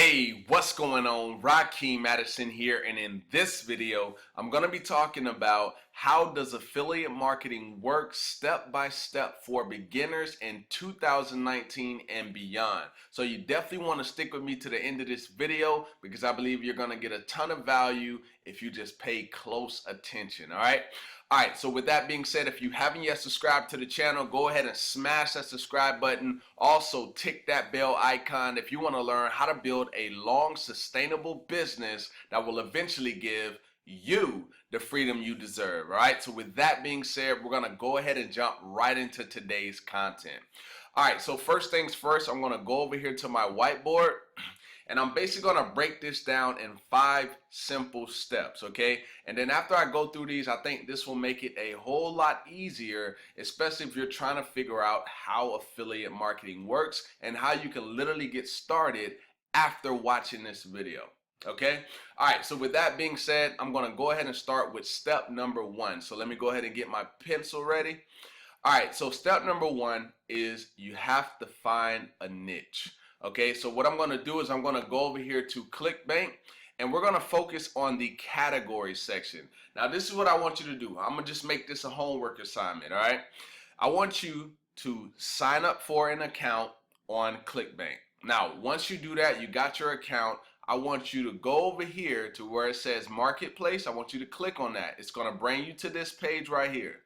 Hey, what's going on? Rakeem Madison here, and in this video, I'm going to be talking about how does affiliate marketing work step by step for beginners in 2019 and beyond. So you definitely want to stick with me to the end of this video because I believe you're going to get a ton of value if you just pay close attention, all right? Alright, so with that being said, if you haven't yet subscribed to the channel, go ahead and smash that subscribe button. Also, tick that bell icon if you want to learn how to build a long, sustainable business that will eventually give you the freedom you deserve. Alright, so with that being said, we're going to go ahead and jump right into today's content. Alright, so first things first, I'm going to go over here to my whiteboard. And I'm basically going to break this down in 5 simple steps, okay? And then after I go through these, I think this will make it a whole lot easier, especially if you're trying to figure out how affiliate marketing works and how you can literally get started after watching this video, okay? All right, so with that being said, I'm going to go ahead and start with step number 1. So let me go ahead and get my pencil ready. All right, so step number 1 is you have to find a niche. Okay, so what I'm going to do is I'm going to go over here to ClickBank and we're going to focus on the category section. Now, this is what I want you to do. I'm going to just make this a homework assignment, all right? I want you to sign up for an account on ClickBank. Now, once you do that, you got your account. I want you to go over here to where it says Marketplace. I want you to click on that. It's going to bring you to this page right here.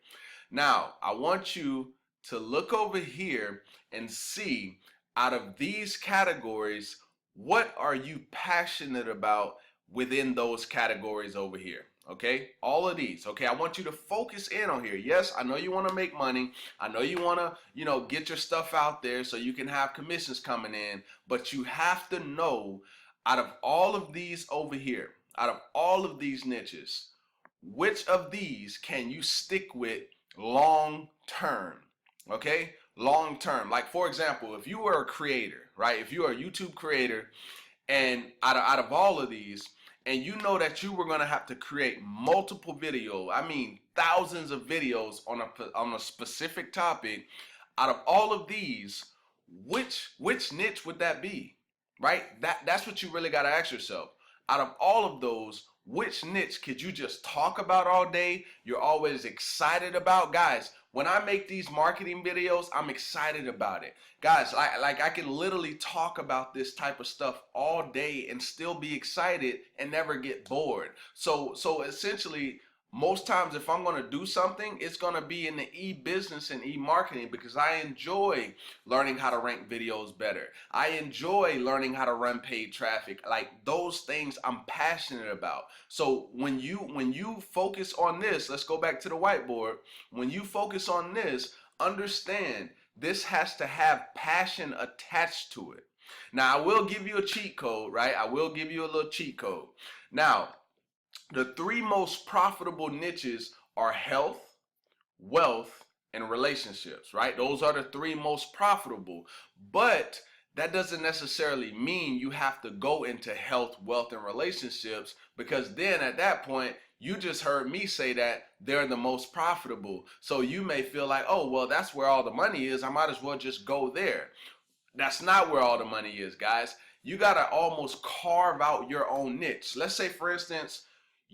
Now, I want you to look over here and see out of these categories, what are you passionate about within those categories over here? Okay, all of these. Okay, I want you to focus in on here. Yes, I know you want to make money. I know you want to, get your stuff out there so you can have commissions coming in, but you have to know out of all of these over here, out of all of these niches, which of these can you stick with long term? Okay, long term. Like, for example, if you were a creator, right? If you are a YouTube creator and out of all of these, and you know that you were going to have to create multiple videos, I mean thousands of videos on a specific topic, out of all of these, which niche would that be? Right? That's what you really got to ask yourself. Out of all of those, which niche could you just talk about all day? You're always excited about? Guys, when I make these marketing videos, I'm excited about it. Guys, like I can literally talk about this type of stuff all day and still be excited and never get bored. So essentially, most times if I'm going to do something, it's going to be in the e-business and e-marketing because I enjoy learning how to rank videos better. I enjoy learning how to run paid traffic. Like, those things I'm passionate about. So when you focus on this, let's go back to the whiteboard. When you focus on this, understand this has to have passion attached to it. Now, I will give you a cheat code, right? I will give you a little cheat code. Now, the 3 most profitable niches are health, wealth, and relationships, right? Those are the 3 most profitable. But that doesn't necessarily mean you have to go into health, wealth, and relationships, because then at that point, you just heard me say that they're the most profitable. So you may feel like, oh, well, that's where all the money is. I might as well just go there. That's not where all the money is, guys. You got to almost carve out your own niche. Let's say, for instance,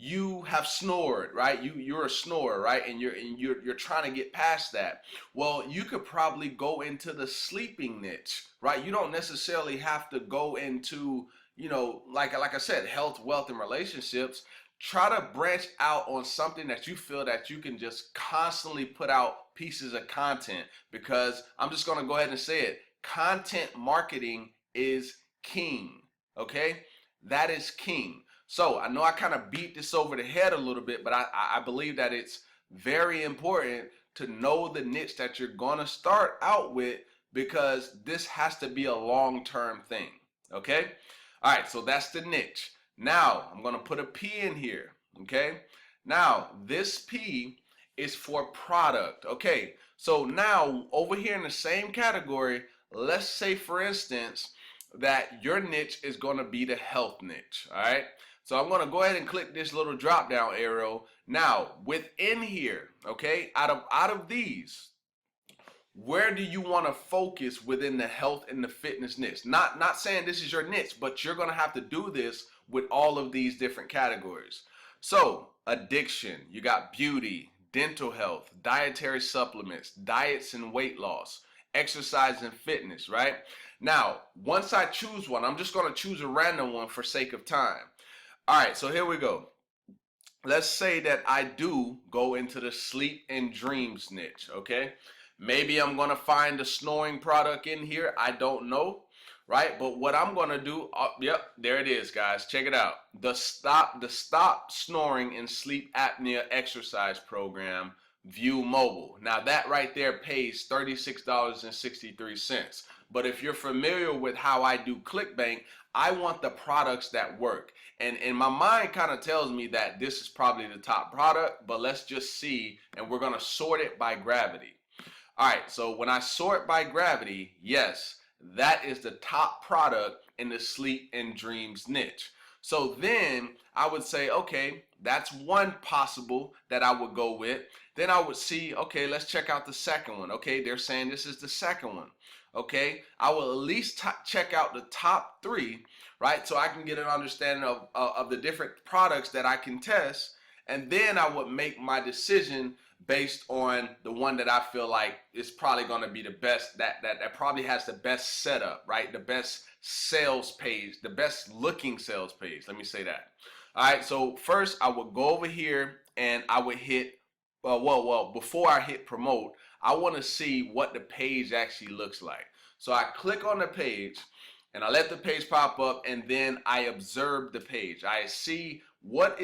you have snored, right? You're a snorer, right? And you're trying to get past that. Well, you could probably go into the sleeping niche, right? You don't necessarily have to go into, like I said, health, wealth, and relationships. Try to branch out on something that you feel that you can just constantly put out pieces of content, because I'm just going to go ahead and say it. Content marketing is king, okay? That is king. So I know I kind of beat this over the head a little bit, but I believe that it's very important to know the niche that you're going to start out with, because this has to be a long-term thing, okay? All right, so that's the niche. Now, I'm going to put a P in here, okay? Now, this P is for product, okay? So now, over here in the same category, let's say, for instance, that your niche is going to be the health niche, all right? So I'm going to go ahead and click this little drop down arrow. Now, within here, okay, out of these, where do you want to focus within the health and the fitness niche? Not saying this is your niche, but you're going to have to do this with all of these different categories. So addiction, you got beauty, dental health, dietary supplements, diets and weight loss, exercise and fitness, right? Now, once I choose one, I'm just going to choose a random one for sake of time. All right, so here we go. Let's say that I do go into the sleep and dreams niche, okay? Maybe I'm gonna find a snoring product in here. I don't know, right? But what I'm gonna do, yep, there it is, guys. Check it out. The Stop Snoring and Sleep Apnea Exercise Program, View Mobile. Now that right there pays $36.63. But if you're familiar with how I do ClickBank, I want the products that work. And my mind kind of tells me that this is probably the top product, but let's just see, and we're gonna sort it by gravity. All right, so when I sort by gravity, yes, that is the top product in the sleep and dreams niche. So then I would say, okay, that's one possible that I would go with. Then I would see, okay, let's check out the second one. Okay, they're saying this is the second one. Okay, I will at least check out the top three, right? So I can get an understanding of the different products that I can test. And then I would make my decision based on the one that I feel like is probably going to be the best, that probably has the best setup, right? The best sales page, the best looking sales page. Let me say that. All right, so first I would go over here and I would hit, before I hit promote, I want to see what the page actually looks like. So I click on the page and I let the page pop up, and then I observe the page. I see what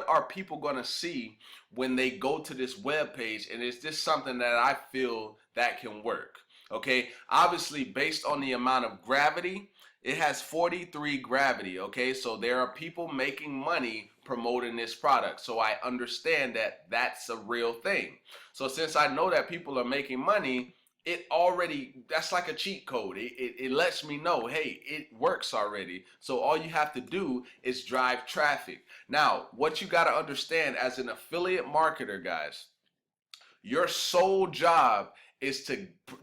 are people going to see when they go to this web page, and is this something that I feel that can work? Okay, obviously based on the amount of gravity, it has 43 gravity. Okay, so there are people making money promoting this product, so I understand that that's a real thing. So since I know that people are making money, that's like a cheat code. It lets me know, hey, it works already. So all you have to do is drive traffic. Now, what you got to understand as an affiliate marketer, guys, your sole job is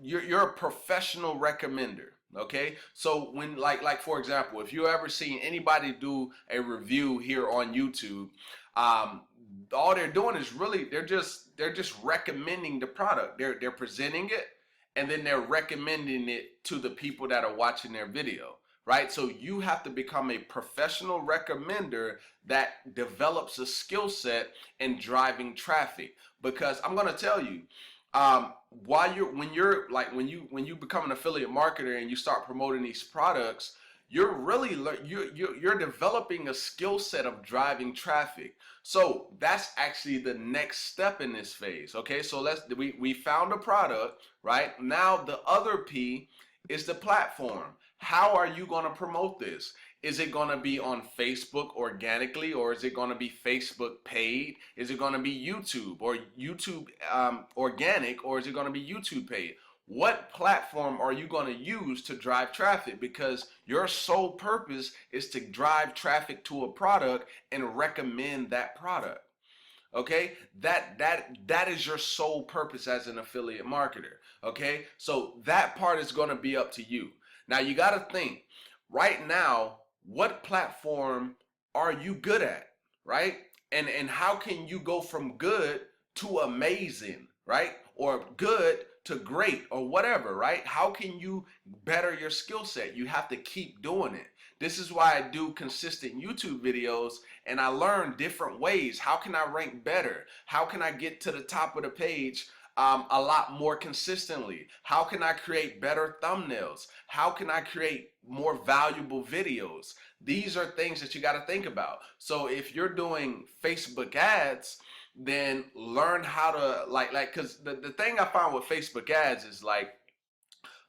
you're a professional recommender. Okay, so when like for example, if you ever seen anybody do a review here on YouTube, all they're doing is really they're just recommending the product. They're presenting it, and then they're recommending it to the people that are watching their video, right? So you have to become a professional recommender that develops a skill set in driving traffic. Because I'm gonna tell you, when you become an affiliate marketer and you start promoting these products, you're developing a skill set of driving traffic. So that's actually the next step in this phase. Okay, so we found a product, right? Now the other P is the platform. How are you going to promote this? Is it going to be on Facebook organically, or is it going to be Facebook paid? Is it going to be YouTube or YouTube organic, or is it going to be YouTube paid? What platform are you going to use to drive traffic? Because your sole purpose is to drive traffic to a product and recommend that product. Okay, that is your sole purpose as an affiliate marketer. Okay, so that part is going to be up to you. Now you got to think right now, what platform are you good at, right? And how can you go from good to amazing, right? Or good to great, or whatever, right? How can you better your skill set? You have to keep doing it. This is why I do consistent YouTube videos, and I learn different ways. How can I rank better? How can I get to the top of the page a lot more consistently? How can I create better thumbnails? How can I create more valuable videos? These are things that you got to think about. So if you're doing Facebook ads, then learn how to because the thing I found with Facebook ads is like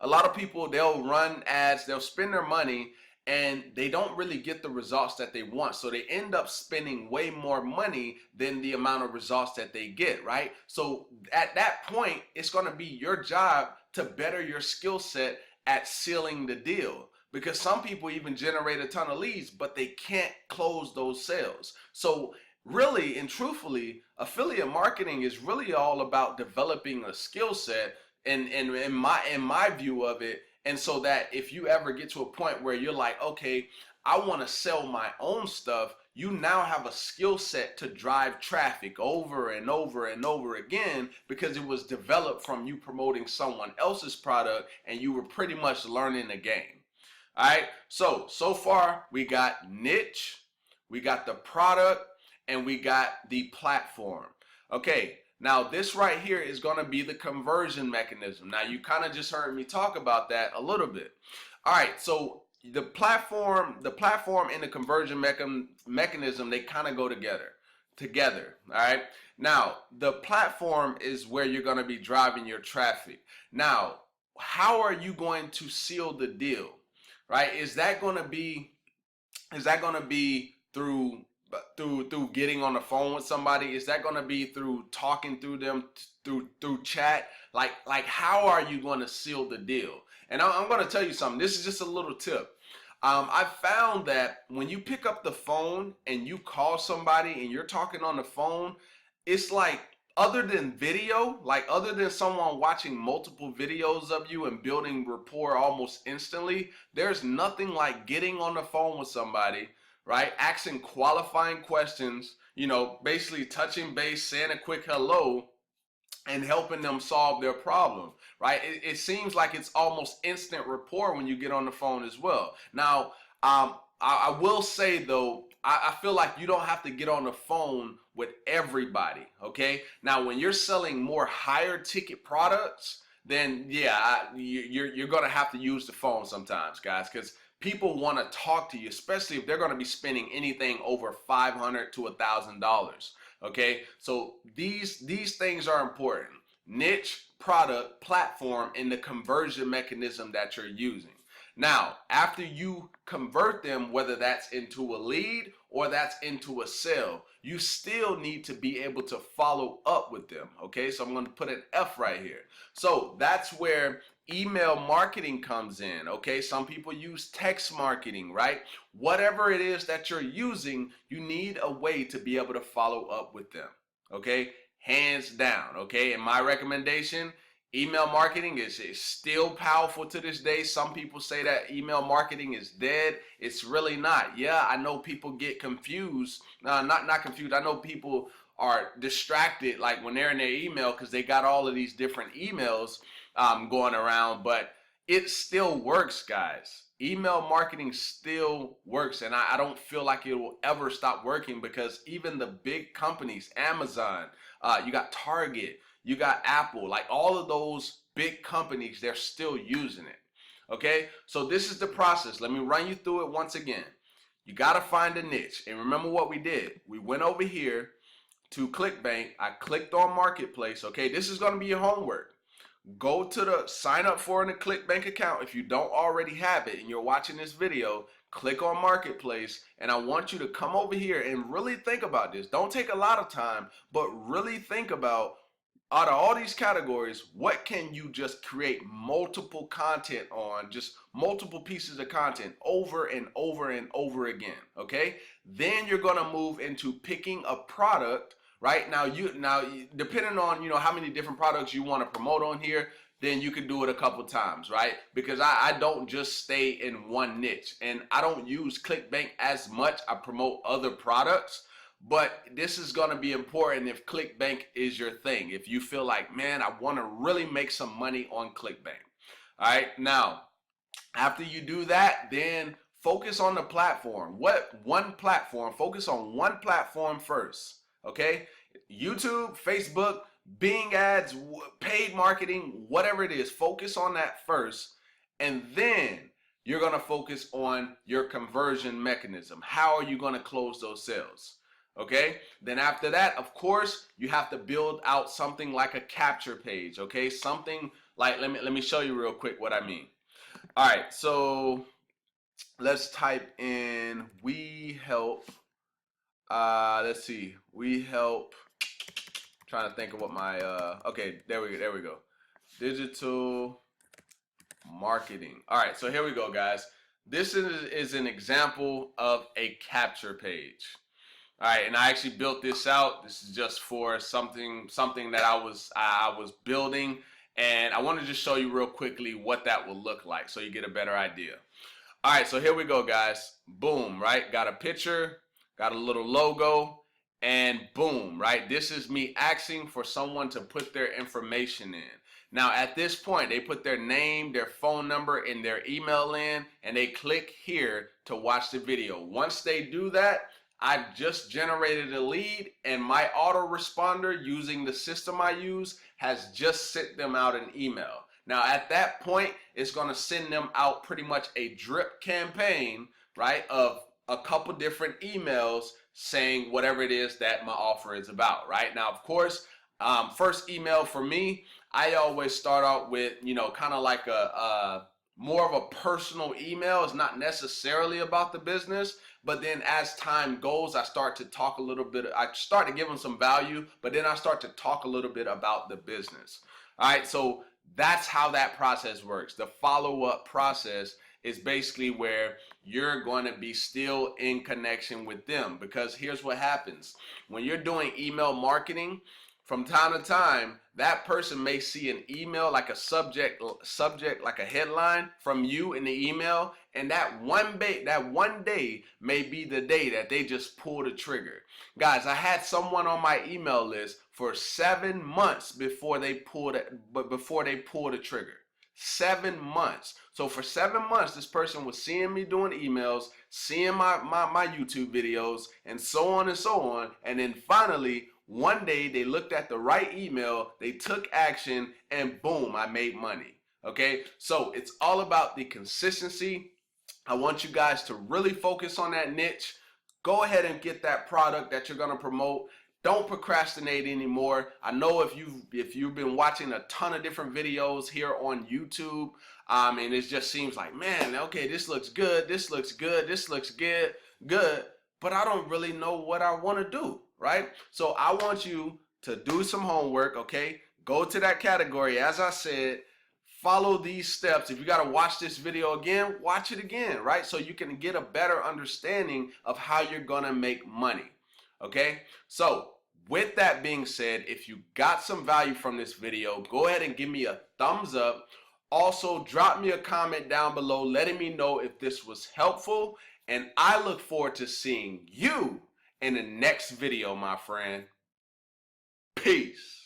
a lot of people, they'll run ads, they'll spend their money, and they don't really get the results that they want. So they end up spending way more money than the amount of results that they get, right? So at that point, it's going to be your job to better your skill set at sealing the deal. Because some people even generate a ton of leads, but they can't close those sales. So really and truthfully, affiliate marketing is really all about developing a skill set in my view of it. And so that if you ever get to a point where you're like, okay, I want to sell my own stuff, you now have a skill set to drive traffic over and over and over again, because it was developed from you promoting someone else's product and you were pretty much learning the game. All right, so far we got niche, we got the product, and we got the platform. Okay, now this right here is going to be the conversion mechanism. Now you kind of just heard me talk about that a little bit. All right, so the platform and the conversion mechanism, they kind of go together. All right, now the platform is where you're going to be driving your traffic. Now, how are you going to seal the deal? Right? Is that going to be through getting on the phone with somebody? Is that going to be through talking through them through chat? Like how are you going to seal the deal? And I'm going to tell you something. This is just a little tip. I found that when you pick up the phone and you call somebody and you're talking on the phone, it's like, other than video, like other than someone watching multiple videos of you and building rapport almost instantly, there's nothing like getting on the phone with somebody, right? Asking qualifying questions, basically touching base, saying a quick hello, and helping them solve their problem, right? It seems like it's almost instant rapport when you get on the phone as well. Now, I will say though, I feel like you don't have to get on the phone with everybody, okay? Now, when you're selling more higher ticket products, then yeah, you're gonna have to use the phone sometimes, guys, because people want to talk to you, especially if they're going to be spending anything over $500 to $1,000. Okay, so these things are important: niche, product, platform, and the conversion mechanism that you're using. Now, after you convert them, whether that's into a lead or that's into a sale, you still need to be able to follow up with them. Okay, so I'm going to put an F right here. So that's where email marketing comes in. Okay, some people use text marketing, right? Whatever it is that you're using, you need a way to be able to follow up with them. Okay, hands down. Okay, and my recommendation, email marketing is still powerful to this day. Some people say that email marketing is dead. It's really not. Yeah, I know people get confused. Not confused. I know people are distracted, like when they're in their email, because they got all of these different emails going around, but it still works, guys. Email marketing still works, and I don't feel like it will ever stop working, because even the big companies, Amazon, you got Target, you got Apple, like all of those big companies, they're still using it. Okay, so this is the process. Let me run you through it once again. You got to find a niche, and remember what we did. We went over here to ClickBank. I clicked on Marketplace. Okay, this is going to be your homework. Go to the sign up for a ClickBank account if you don't already have it and you're watching this video. Click on Marketplace, and I want you to come over here and really think about this. Don't take a lot of time, but really think about, out of all these categories, what can you just create multiple content on, just multiple pieces of content over and over and over again. Okay, then you're going to move into picking a product. Right now, depending on how many different products you want to promote on here, then you can do it a couple times, right? Because I don't just stay in one niche, and I don't use ClickBank as much. I promote other products, but this is going to be important if ClickBank is your thing. If you feel like, man, I want to really make some money on ClickBank. All right, now after you do that, then focus on the platform. Focus on one platform first. Okay, YouTube, Facebook, Bing ads, paid marketing, whatever it is, focus on that first, and then you're going to focus on your conversion mechanism. How are you going to close those sales? Okay, then after that, of course, you have to build out something like a capture page. Okay, something like, let me show you real quick what I mean. All right, so let's type in we help. Let's see. We help. Trying to think of what my okay, there we go. Digital marketing. All right, so here we go, guys. This is an example of a capture page. All right, and I actually built this out. This is just for something that I was building, And I want to just show you real quickly what that will look like so you get a better idea. All right, so here we go, guys. Boom, right? Got a picture, got a little logo, and boom, right? This is me asking for someone to put their information in. Now, at this point, they put their name, their phone number, and their email in, and they click here to watch the video. Once they do that, I've just generated a lead, and my autoresponder using the system I use has just sent them out an email. Now, at that point, it's going to send them out pretty much a drip campaign, right, of a couple different emails saying whatever it is that my offer is about, right? Now, of course, first email for me, I always start out with, kind of like a more of a personal email. It's not necessarily about the business, but then as time goes, I start to talk a little bit. I start to give them some value, but then I start to talk a little bit about the business. All right, so that's how that process works. The follow-up process is basically where you're going to be still in connection with them, because here's what happens. When you're doing email marketing, from time to time, that person may see an email like a subject like a headline from you in the email, and that one day may be the day that they just pull the trigger. Guys, I had someone on my email list for 7 months before they pulled the trigger. 7 months. So for 7 months, this person was seeing me doing emails, seeing my YouTube videos, and so on and so on. And then finally, one day they looked at the right email, they took action, and boom, I made money. Okay, so it's all about the consistency. I want you guys to really focus on that niche. Go ahead and get that product that you're going to promote. Don't procrastinate anymore. I know if you've been watching a ton of different videos here on YouTube, and it just seems like, man, okay, this looks good, this looks good, this looks good, but I don't really know what I want to do, right? So I want you to do some homework, okay? Go to that category, as I said, follow these steps. If you got to watch this video again, watch it again, right? So you can get a better understanding of how you're going to make money, okay? So with that being said, if you got some value from this video, go ahead and give me a thumbs up. Also, drop me a comment down below letting me know if this was helpful, and I look forward to seeing you in the next video, my friend. Peace.